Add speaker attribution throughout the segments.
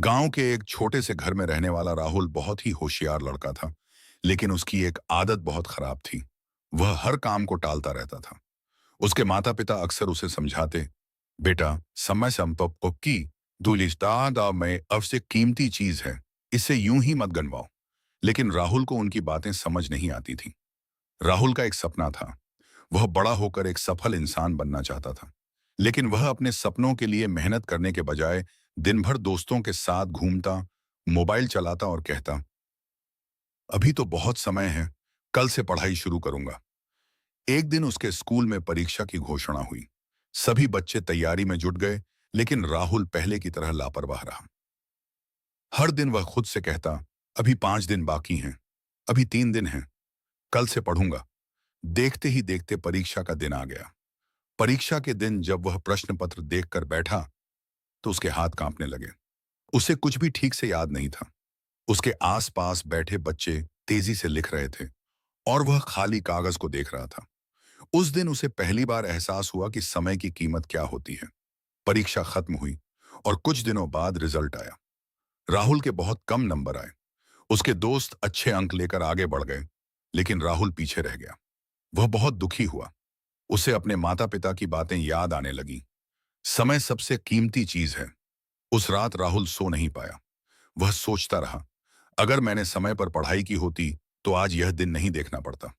Speaker 1: गांव के एक छोटे से घर में रहने वाला राहुल बहुत ही होशियार लड़का था। लेकिन उसकी एक आदत बहुत खराब थी। वह हर काम को टालता रहता था। उसके माता पिता अक्सर उसे समझाते, बेटा, समय संपत्ति दुलिस्तादा में अवश्य कीमती चीज है, इसे यूं ही मत गनवाओ। लेकिन राहुल को उनकी बातें समझ नहीं आती थी। राहुल का एक सपना था। वह बड़ा होकर एक सफल इंसान बनना चाहता था। लेकिन वह अपने सपनों के लिए मेहनत करने के बजाय दिन भर दोस्तों के साथ घूमता, मोबाइल चलाता और कहता, अभी तो बहुत समय है, कल से पढ़ाई शुरू करूंगा। एक दिन उसके स्कूल में परीक्षा की घोषणा हुई। सभी बच्चे तैयारी में जुट गए, लेकिन राहुल पहले की तरह लापरवाह रहा। हर दिन वह खुद से कहता, अभी 5 दिन बाकी हैं, अभी 3 दिन हैं, कल से पढ़ूंगा। देखते ही देखते परीक्षा का दिन आ गया। परीक्षा के दिन जब वह प्रश्न पत्र देखकर बैठा, तो उसके हाथ कांपने लगे। उसे कुछ भी ठीक से याद नहीं था। उसके आसपास बैठे बच्चे तेजी से लिख रहे थे और वह खाली कागज को देख रहा था। उस दिन उसे पहली बार एहसास हुआ कि समय की कीमत क्या होती है। परीक्षा खत्म हुई और कुछ दिनों बाद रिजल्ट आया। राहुल के बहुत कम नंबर आए। उसके दोस्त अच्छे अंक लेकर आगे बढ़ गए, लेकिन राहुल पीछे रह गया। वह बहुत दुखी हुआ। उसे अपने माता पिता की बातें याद आने लगी। समय सबसे कीमती चीज है। उस रात राहुल सो नहीं पाया। वह सोचता रहा, अगर मैंने समय पर पढ़ाई की होती तो आज यह दिन नहीं देखना पड़ता।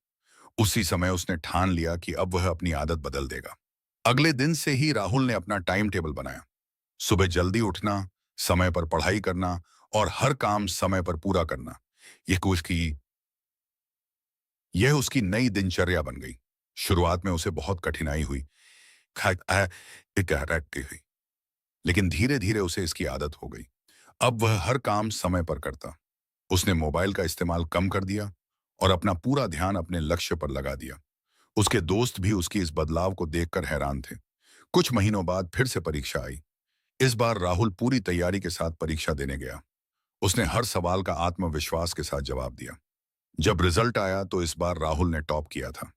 Speaker 1: उसी समय उसने ठान लिया कि अब वह अपनी आदत बदल देगा। अगले दिन से ही राहुल ने अपना टाइम टेबल बनाया। सुबह जल्दी उठना, समय पर पढ़ाई करना और हर काम समय पर पूरा करना। यह उसकी यह उसकी नई दिनचर्या बन गई। शुरुआत में उसे बहुत कठिनाई हुई, हुई, लेकिन धीरे धीरे उसे इसकी आदत हो गई। अब वह हर काम समय पर करता। उसने मोबाइल का इस्तेमाल कम कर दिया और अपना पूरा ध्यान अपने लक्ष्य पर लगा दिया। उसके दोस्त भी उसकी इस बदलाव को देखकर हैरान थे। कुछ महीनों बाद फिर से परीक्षा आई। इस बार राहुल पूरी तैयारी के साथ परीक्षा देने गया। उसने हर सवाल का आत्मविश्वास के साथ जवाब दिया। जब रिजल्ट आया तो इस बार राहुल ने टॉप किया था।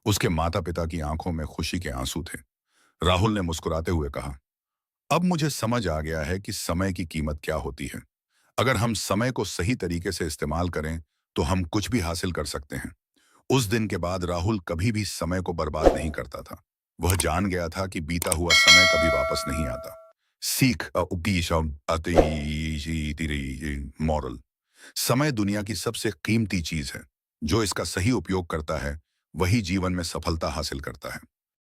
Speaker 1: उसके माता पिता की आंखों में खुशी के आंसू थे। राहुल ने मुस्कुराते हुए कहा, अब मुझे समझ आ गया है कि समय की कीमत क्या होती है। अगर हम समय को सही तरीके से इस्तेमाल करें तो हम कुछ भी हासिल कर सकते हैं। उस दिन के बाद राहुल कभी भी समय को बर्बाद नहीं करता था। वह जान गया था कि बीता हुआ समय कभी वापस नहीं आता। सीख मॉरल, समय दुनिया की सबसे कीमती चीज है। जो इसका सही उपयोग करता है वही जीवन में सफलता हासिल करता है।